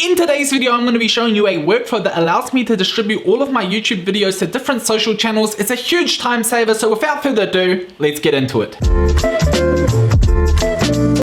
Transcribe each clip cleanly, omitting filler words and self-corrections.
In today's video, I'm going to be showing you a workflow that allows me to distribute all of my YouTube videos to different social channels. It's a huge time saver, so without further ado, let's get into it.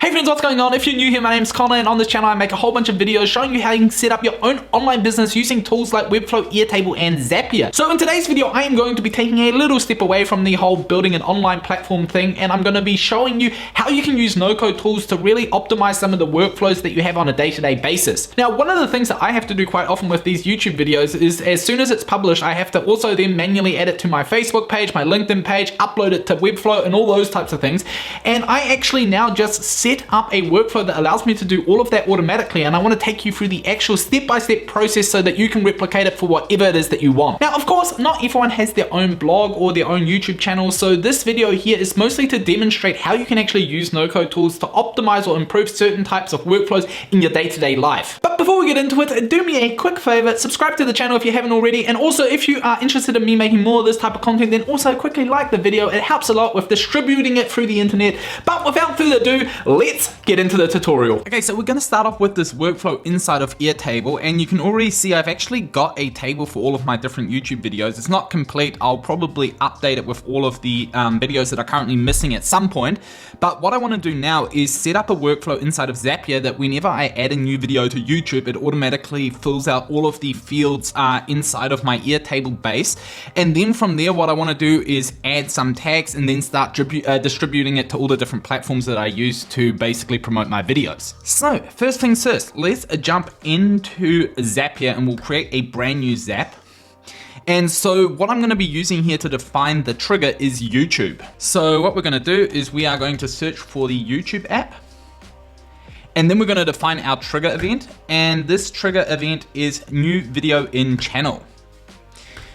Hey friends, what's going on? If you're new here, my name's Connor, and on this channel I make a whole bunch of videos showing you how you can set up your own online business using tools like Webflow, Airtable, and Zapier. So in today's video, I am going to be taking a little step away from the whole building an online platform thing, and I'm going to be showing you how you can use no-code tools to really optimize some of the workflows that you have on a day-to-day basis. Now, one of the things that I have to do quite often with these YouTube videos is as soon as it's published, I have to also then manually add it to my Facebook page, my LinkedIn page, upload it to Webflow, and all those types of things. And I actually now just set up a workflow that allows me to do all of that automatically, and I want to take you through the actual step-by-step process so that you can replicate it for whatever it is that you want. Now, of course, not everyone has their own blog or their own YouTube channel, so this video here is mostly to demonstrate how you can actually use no-code tools to optimize or improve certain types of workflows in your day-to-day life. But before we get into it, do me a quick favor, subscribe to the channel if you haven't already, and also if you are interested in me making more of this type of content, then also quickly like the video. It helps a lot with distributing it through the internet. But without further ado, let's get into the tutorial. Okay, so we're going to start off with this workflow inside of Airtable, and you can already see I've actually got a table for all of my different YouTube videos. It's not complete. I'll probably update it with all of the videos that are currently missing at some point. But what I want to do now is set up a workflow inside of Zapier that whenever I add a new video to YouTube, it automatically fills out all of the fields inside of my Airtable base. And then from there, what I want to do is add some tags and then start distributing it to all the different platforms that I use to basically promote my videos. So first things first, let's jump into Zapier and we'll create a brand new Zap. And so what I'm going to be using here to define the trigger is YouTube. So what we're going to do is we are going to search for the YouTube app. And then we're going to define our trigger event. And this trigger event is new video in channel.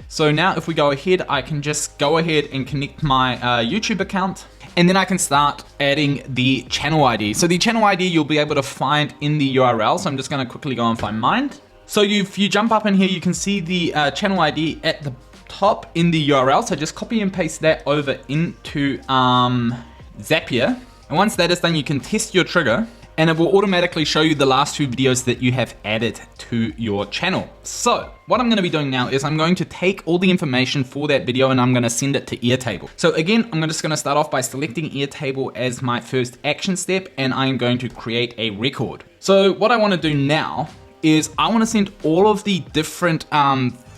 So now if we go ahead, I can just go ahead and connect my YouTube account. And then I can start adding the channel ID. So the channel ID you'll be able to find in the URL. So I'm just going to quickly go and find mine. So if you jump up in here, you can see the channel ID at the top in the URL. So just copy and paste that over into Zapier. And once that is done, you can test your trigger and it will automatically show you the last two videos that you have added to your channel. So what I'm going to be doing now is I'm going to take all the information for that video and I'm going to send it to Airtable. So again, I'm just going to start off by selecting Airtable as my first action step, and I'm going to create a record. So what I want to do now is I want to send all of the different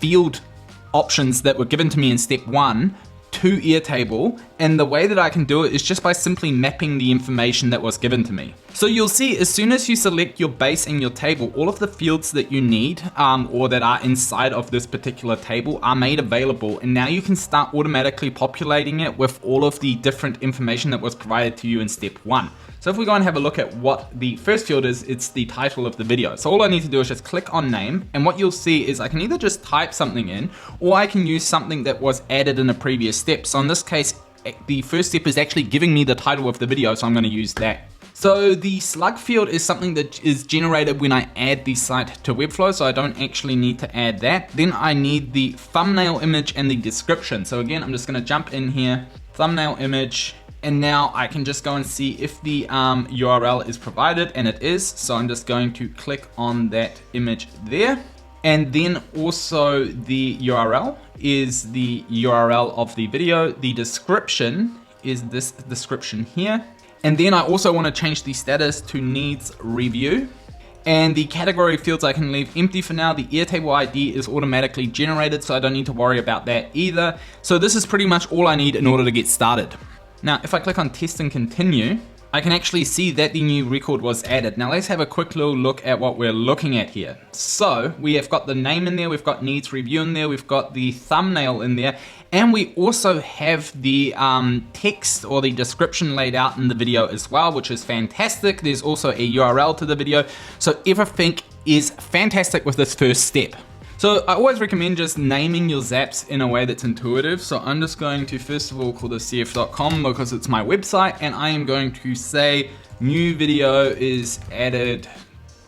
field options that were given to me in step 1 to Airtable, and the way that I can do it is just by simply mapping the information that was given to me. So you'll see as soon as you select your base and your table, all of the fields that you need or that are inside of this particular table are made available, and now you can start automatically populating it with all of the different information that was provided to you in step 1. So if we go and have a look at what the first field is, it's the title of the video. So all I need to do is just click on name, and what you'll see is I can either just type something in, or I can use something that was added in a previous step. So in this case, the first step is actually giving me the title of the video, so I'm going to use that. So the slug field is something that is generated when I add the site to Webflow, so I don't actually need to add that. Then I need the thumbnail image and the description. So again, I'm just going to jump in here, thumbnail image, and now I can just go and see if the URL is provided, and it is. So I'm just going to click on that image there. And then also the URL is the URL of the video. The description is this description here. And then I also want to change the status to needs review. And the category fields I can leave empty for now. The Airtable ID is automatically generated, so I don't need to worry about that either. So this is pretty much all I need in order to get started. Now, if I click on test and continue, I can actually see that the new record was added. Now let's have a quick little look at what we're looking at here. So we have got the name in there, we've got needs review in there, we've got the thumbnail in there, and we also have the text or the description laid out in the video as well, which is fantastic. There's also a URL to the video. So everything is fantastic with this first step. So I always recommend just naming your zaps in a way that's intuitive. So I'm just going to first of all call this cf.com because it's my website, and I am going to say new video is added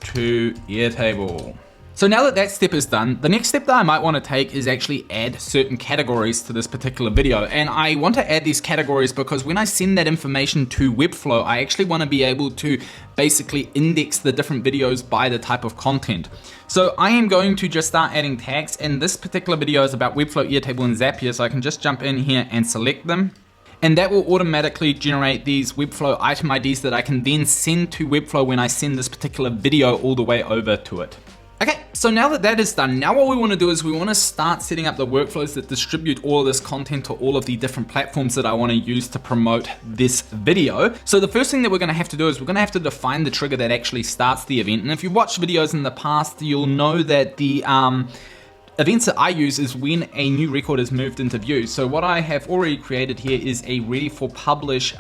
to Airtable. So now that that step is done, the next step that I might want to take is actually add certain categories to this particular video. And I want to add these categories because when I send that information to Webflow, I actually want to be able to basically index the different videos by the type of content. So I am going to just start adding tags, and this particular video is about Webflow, Airtable, and Zapier, so I can just jump in here and select them. And that will automatically generate these Webflow item IDs that I can then send to Webflow when I send this particular video all the way over to it. Okay, so now that that is done, now what we want to do is we want to start setting up the workflows that distribute all of this content to all of the different platforms that I want to use to promote this video. So the first thing that we're going to have to do is we're going to have to define the trigger that actually starts the event. And if you've watched videos in the past, you'll know that the events that I use is when a new record is moved into view. So what I have already created here is a ready for publish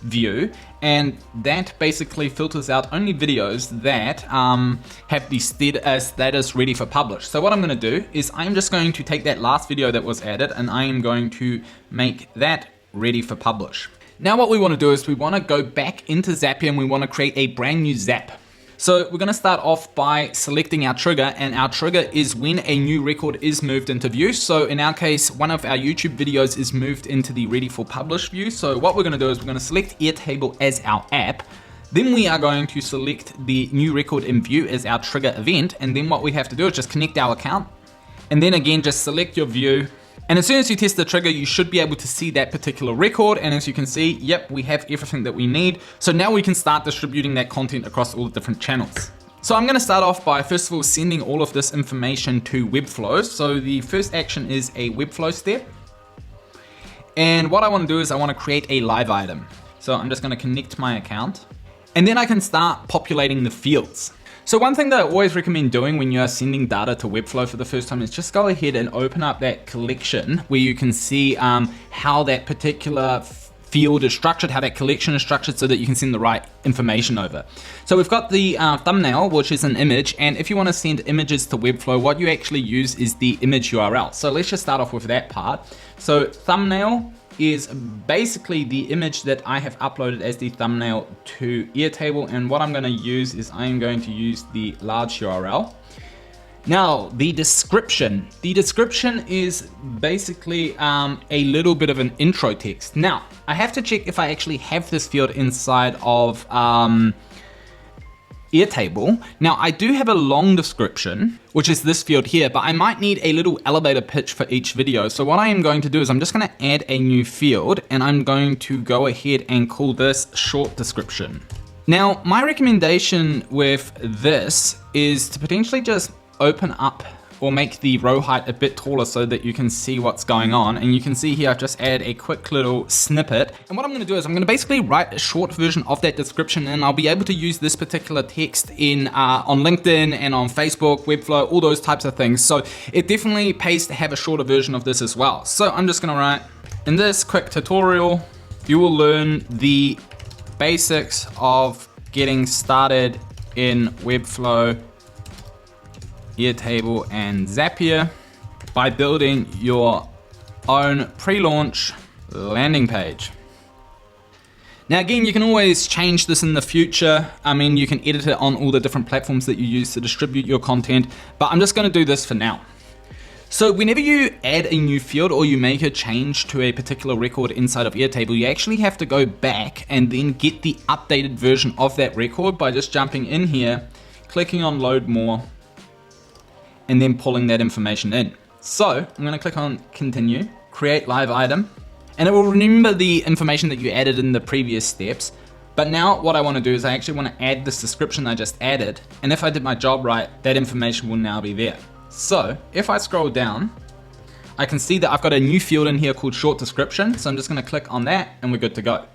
view, and that basically filters out only videos that have the status ready for publish. So what I'm going to do is I'm just going to take that last video that was added and I am going to make that ready for publish. Now what we want to do is we want to go back into Zapier and we want to create a brand new Zap. So we're going to start off by selecting our trigger, and our trigger is when a new record is moved into view. So in our case, one of our YouTube videos is moved into the ready for publish view. So what we're going to do is we're going to select Airtable as our app. Then we are going to select the new record in view as our trigger event. And then what we have to do is just connect our account. And then again, just select your view. And as soon as you test the trigger, you should be able to see that particular record. And as you can see, yep, we have everything that we need. So now we can start distributing that content across all the different channels. So I'm gonna start off by, first of all, sending all of this information to Webflow. So the first action is a Webflow step. And what I wanna do is I wanna create a live item. So I'm just gonna connect my account. And then I can start populating the fields. So one thing that I always recommend doing when you are sending data to Webflow for the first time is just go ahead and open up that collection where you can see how that particular field is structured, how that collection is structured, so that you can send the right information over. So we've got the thumbnail, which is an image, and if you want to send images to Webflow, what you actually use is the image URL. So let's just start off with that part. So thumbnail is basically the image that I have uploaded as the thumbnail to Airtable, and what I'm going to use is I'm going to use the large URL. Now the description is basically a little bit of an intro text. Now I have to check if I actually have this field inside of Airtable. Now I do have a long description, which is this field here, but I might need a little elevator pitch for each video. So what I am going to do is I'm just going to add a new field, and I'm going to go ahead and call this short description. Now my recommendation with this is to potentially just open up or make the row height a bit taller so that you can see what's going on. And you can see here I've just added a quick little snippet. And what I'm going to do is I'm going to basically write a short version of that description, and I'll be able to use this particular text in on LinkedIn and on Facebook, Webflow, all those types of things. So it definitely pays to have a shorter version of this as well. So I'm just going to write, in this quick tutorial, you will learn the basics of getting started in Webflow, Airtable, and Zapier by building your own pre-launch landing page. Now again, you can always change this in the future. I mean, you can edit it on all the different platforms that you use to distribute your content, but I'm just going to do this for now. So whenever you add a new field or you make a change to a particular record inside of Airtable, you actually have to go back and then get the updated version of that record by just jumping in here, clicking on load more, and then pulling that information in. So I'm going to click on continue, create live item, and it will remember the information that you added in the previous steps. But now what I want to do is I actually want to add this description I just added, and if I did my job right, that information will now be there. So if I scroll down, I can see that I've got a new field in here called short description. So I'm just going to click on that and we're good to go.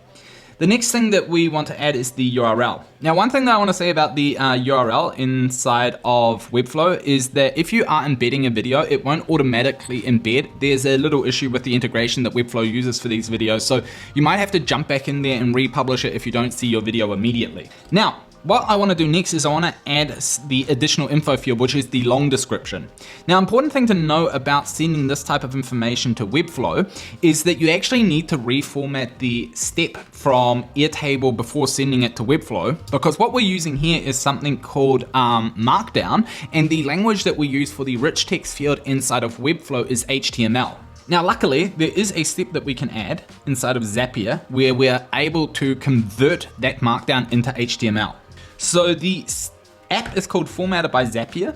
The next thing that we want to add is the URL. Now, one thing that I want to say about the URL inside of Webflow is that if you are embedding a video, it won't automatically embed. There's a little issue with the integration that Webflow uses for these videos. So you might have to jump back in there and republish it if you don't see your video immediately. Now, what I want to do next is I want to add the additional info field, which is the long description. Now, important thing to know about sending this type of information to Webflow is that you actually need to reformat the step from Airtable before sending it to Webflow, because what we're using here is something called Markdown, and the language that we use for the rich text field inside of Webflow is HTML. Now, luckily, there is a step that we can add inside of Zapier where we're able to convert that markdown into HTML. So the app is called Formatted by Zapier.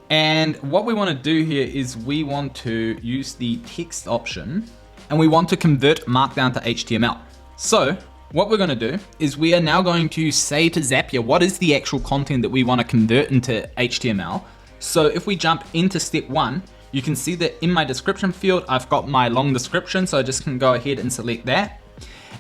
And what we want to do here is we want to use the text option and we want to convert markdown to HTML. So what we're going to do is we are now going to say to Zapier what is the actual content that we want to convert into HTML. So if we jump into step 1, you can see that in my description field, I've got my long description, so I just can go ahead and select that.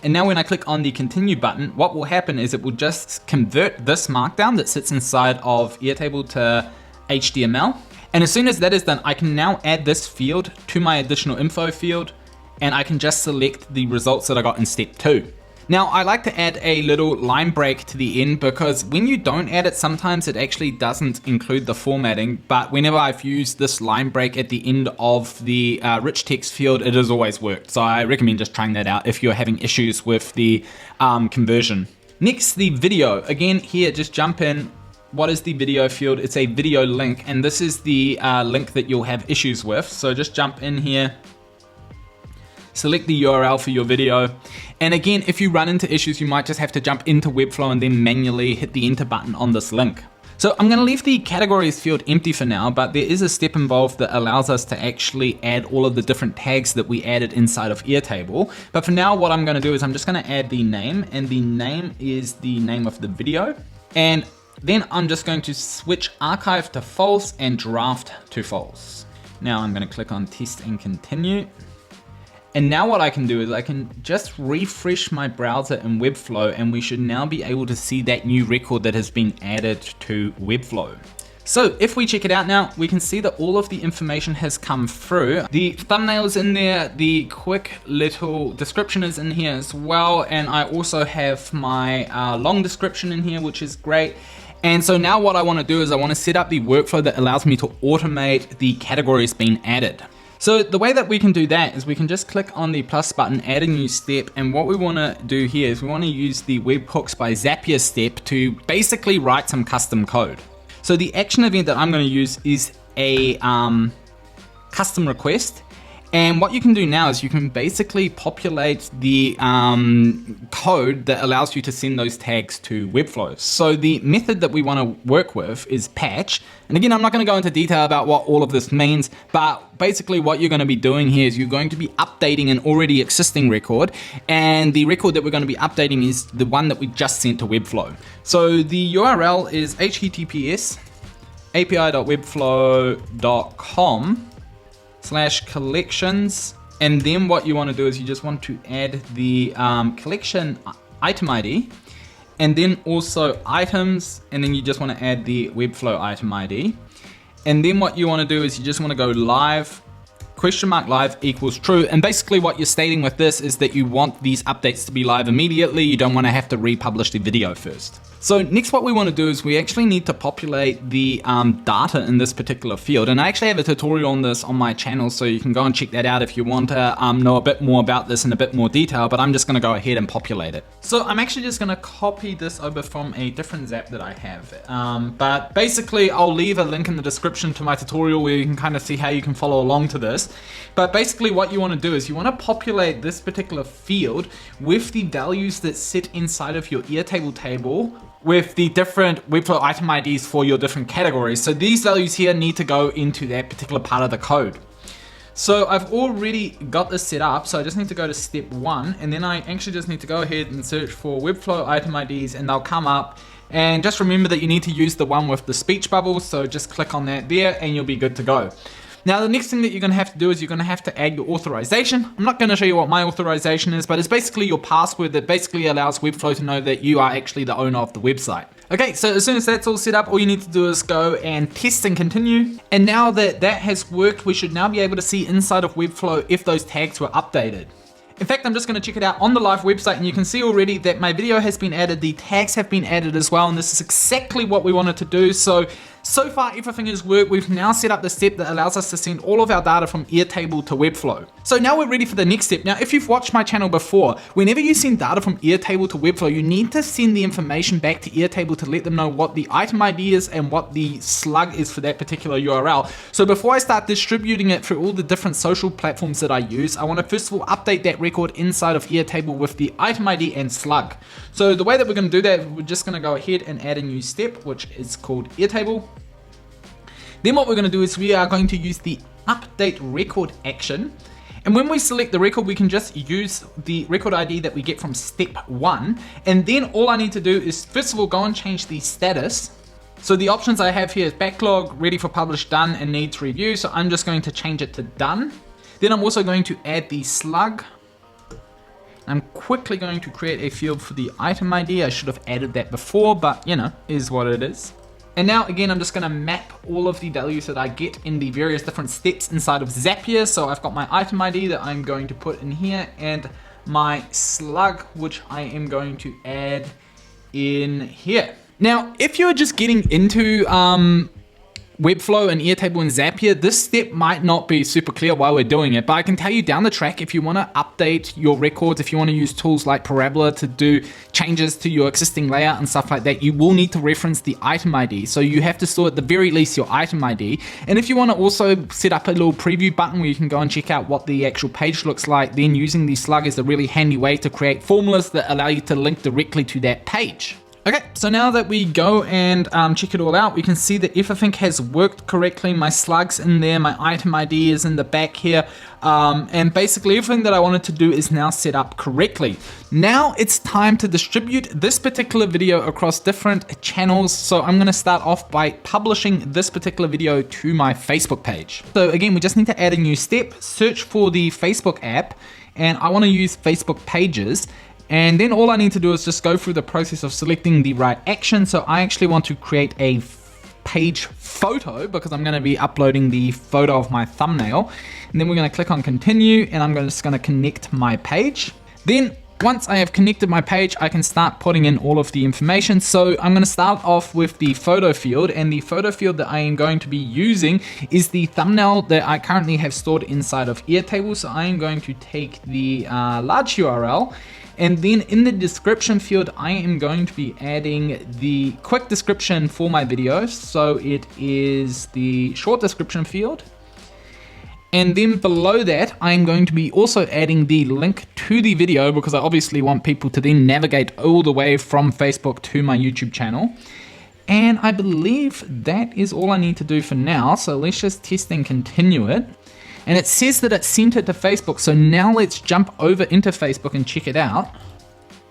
And now when I click on the continue button, what will happen is it will just convert this markdown that sits inside of Airtable to HTML. And as soon as that is done, I can now add this field to my additional info field, and I can just select the results that I got in step 2. Now, I like to add a little line break to the end because when you don't add it, sometimes it actually doesn't include the formatting. But whenever I've used this line break at the end of the rich text field, it has always worked. So I recommend just trying that out if you're having issues with the conversion. Next, the video. Again, here, just jump in. What is the video field? It's a video link, and this is the link that you'll have issues with. So just jump in here. Select the URL for your video. And again, if you run into issues, you might just have to jump into Webflow and then manually hit the enter button on this link. So I'm going to leave the categories field empty for now, but there is a step involved that allows us to actually add all of the different tags that we added inside of Airtable. But for now, what I'm going to do is I'm just going to add the name, and the name is the name of the video. And then I'm just going to switch archive to false and draft to false. Now I'm going to click on test and continue. And now what I can do is I can just refresh my browser in Webflow, and we should now be able to see that new record that has been added to Webflow. So if we check it out now, we can see that all of the information has come through. The thumbnail is in there, the quick little description is in here as well, and I also have my long description in here, which is great. And so now what I want to do is I want to set up the workflow that allows me to automate the categories being added. So the way that we can do that is we can just click on the plus button, add a new step, and what we want to do here is we want to use the webhooks by Zapier step to basically write some custom code. So the action event that I'm going to use is a custom request. And what you can do now is you can basically populate the code that allows you to send those tags to Webflow. So the method that we want to work with is patch. And again, I'm not going to go into detail about what all of this means, but basically what you're going to be doing here is you're going to be updating an already existing record. And the record that we're going to be updating is the one that we just sent to Webflow. So the URL is https api.webflow.com/collections, and then what you want to do is you just want to add the collection item ID, and then also items, and then you just want to add the Webflow item ID, and then what you want to do is you just want to go live $live equals true. And basically what you're stating with this is that you want these updates to be live immediately. You don't want to have to republish the video first. So next what we want to do is we actually need to populate the data in this particular field. And I actually have a tutorial on this on my channel, so you can go and check that out if you want to know a bit more about this in a bit more detail, but I'm just going to go ahead and populate it. So I'm actually just going to copy this over from a different Zap that I have. But basically I'll leave a link in the description to my tutorial where you can kind of see how you can follow along to this. But basically what you want to do is you want to populate this particular field with the values that sit inside of your Airtable table with the different Webflow item IDs for your different categories. So these values here need to go into that particular part of the code. So I've already got this set up, so I just need to go to step 1, and then I actually just need to go ahead and search for Webflow item IDs, and they'll come up. And just remember that you need to use the one with the speech bubbles, so just click on that there and you'll be good to go. Now the next thing that you're going to have to do is you're going to have to add your authorization. I'm not going to show you what my authorization is, but it's basically your password that basically allows Webflow to know that you are actually the owner of the website. Okay, so as soon as that's all set up, all you need to do is go and test and continue. And now that that has worked, we should now be able to see inside of Webflow if those tags were updated. In fact, I'm just gonna check it out on the live website, and you can see already that my video has been added, the tags have been added as well, and this is exactly what we wanted to do. So far everything has worked. We've now set up the step that allows us to send all of our data from Airtable to Webflow. So now we're ready for the next step. Now, if you've watched my channel before, whenever you send data from Airtable to Webflow, you need to send the information back to Airtable to let them know what the item ID is and what the slug is for that particular URL. So before I start distributing it through all the different social platforms that I use, I want to first of all update that record inside of Airtable with the item ID and slug. So the way that we're going to do that, we're just going to go ahead and add a new step, which is called Airtable. Then what we're going to do is we are going to use the update record action. And when we select the record, we can just use the record ID that we get from step 1. And then all I need to do is first of all go and change the status. So the options I have here is backlog, ready for publish, done, and needs review. So I'm just going to change it to done. Then I'm also going to add the slug. I'm quickly going to create a field for the item ID. I should have added that before, but you know, is what it is. And now again, I'm just gonna map all of the values that I get in the various different steps inside of Zapier. So I've got my item ID that I'm going to put in here and my slug, which I am going to add in here. Now, if you're just getting into Webflow and Airtable and Zapier, this step might not be super clear while we're doing it, but I can tell you down the track, if you want to update your records, if you want to use tools like Parabola to do changes to your existing layout and stuff like that, you will need to reference the item ID. So you have to store at the very least your item ID. And if you want to also set up a little preview button where you can go and check out what the actual page looks like, then using the slug is a really handy way to create formulas that allow you to link directly to that page. Okay, so now that we go and check it all out, we can see that everything has worked correctly. My slug's in there, my item ID is in the back here, and basically everything that I wanted to do is now set up correctly. Now it's time to distribute this particular video across different channels. So I'm gonna start off by publishing this particular video to my Facebook page. So again, we just need to add a new step, search for the Facebook app, and I wanna use Facebook pages. And then all I need to do is just go through the process of selecting the right action. So I actually want to create a page photo because I'm going to be uploading the photo of my thumbnail. And then we're going to click on continue, and I'm just going to connect my page. Then once I have connected my page, I can start putting in all of the information. So I'm going to start off with the photo field, and the photo field that I am going to be using is the thumbnail that I currently have stored inside of Airtable. So I am going to take the large URL, and then in the description field, I am going to be adding the quick description for my videos. So it is the short description field. And then below that, I'm going to be also adding the link to the video because I obviously want people to then navigate all the way from Facebook to my YouTube channel. And I believe that is all I need to do for now. So let's just test and continue it. And it says that it's sent it to Facebook. So now let's jump over into Facebook and check it out.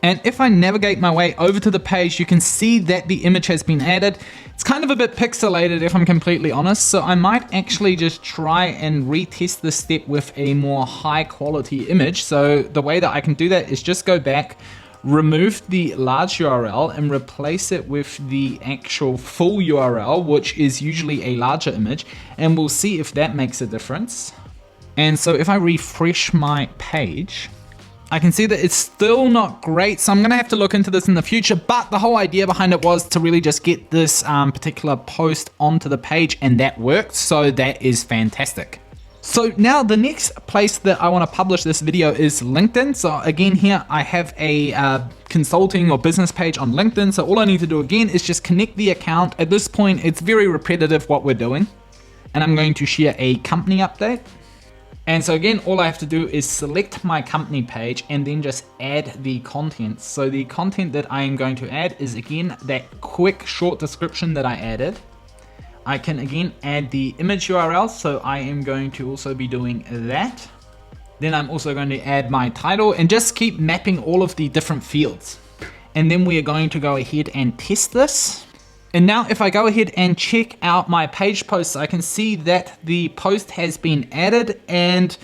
And if I navigate my way over to the page, you can see that the image has been added. It's kind of a bit pixelated if I'm completely honest. So I might actually just try and retest this step with a more high quality image. So the way that I can do that is just go back, remove the large URL and replace it with the actual full URL, which is usually a larger image. And we'll see if that makes a difference. And so if I refresh my page, I can see that it's still not great. So I'm gonna have to look into this in the future, but the whole idea behind it was to really just get this particular post onto the page, and that worked. So that is fantastic. So now the next place that I wanna publish this video is LinkedIn. So again, here I have a consulting or business page on LinkedIn. So all I need to do again is just connect the account. At this point, it's very repetitive what we're doing. And I'm going to share a company update. And so again, all I have to do is select my company page and then just add the content. So the content that I am going to add is again, that quick short description that I added. I can again add the image URL. So I am going to also be doing that. Then I'm also going to add my title and just keep mapping all of the different fields. And then we are going to go ahead and test this. And now if I go ahead and check out my page posts, I can see that the post has been added. And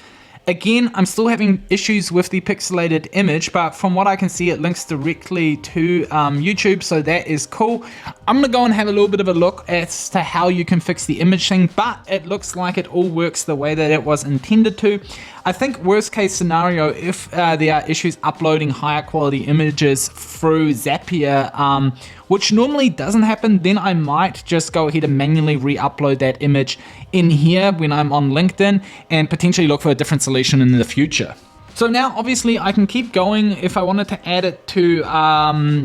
again, I'm still having issues with the pixelated image, but from what I can see, it links directly to YouTube. So that is cool. I'm gonna go and have a little bit of a look as to how you can fix the image thing, but it looks like it all works the way that it was intended to. I think worst case scenario, if there are issues uploading higher quality images through Zapier, which normally doesn't happen, then I might just go ahead and manually re-upload that image in here when I'm on LinkedIn and potentially look for a different solution in the future. So now obviously I can keep going. If I wanted to add it to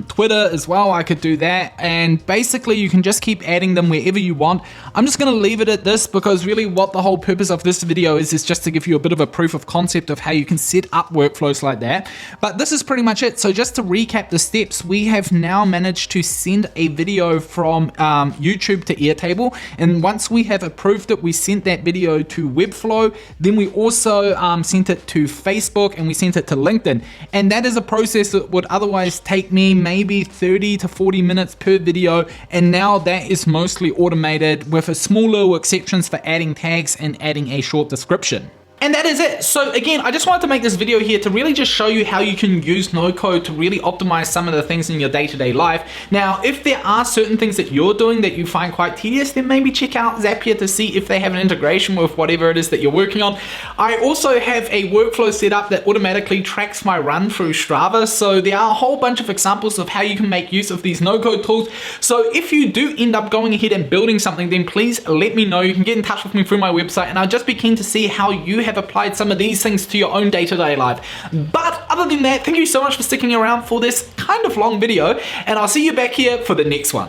Twitter as well, I could do that. And basically you can just keep adding them wherever you want. I'm just gonna leave it at this because really what the whole purpose of this video is just to give you a bit of a proof of concept of how you can set up workflows like that. But this is pretty much it. So just to recap the steps, we have now managed to send a video from YouTube to Airtable. And once we have approved it, we sent that video to Webflow. Then we also sent it to Facebook, and we sent it to LinkedIn. And that is a process that would otherwise take me maybe 30 to 40 minutes per video. And now that is mostly automated with a small little exceptions for adding tags and adding a short description. And that is it. So again, I just wanted to make this video here to really just show you how you can use no code to really optimize some of the things in your day-to-day life. Now, if there are certain things that you're doing that you find quite tedious, then maybe check out Zapier to see if they have an integration with whatever it is that you're working on. I also have a workflow set up that automatically tracks my run through Strava. So there are a whole bunch of examples of how you can make use of these no-code tools. So if you do end up going ahead and building something, then please let me know. You can get in touch with me through my website, and I'll just be keen to see how you have applied some of these things to your own day-to-day life. But other than that, thank you so much for sticking around for this kind of long video, and I'll see you back here for the next one.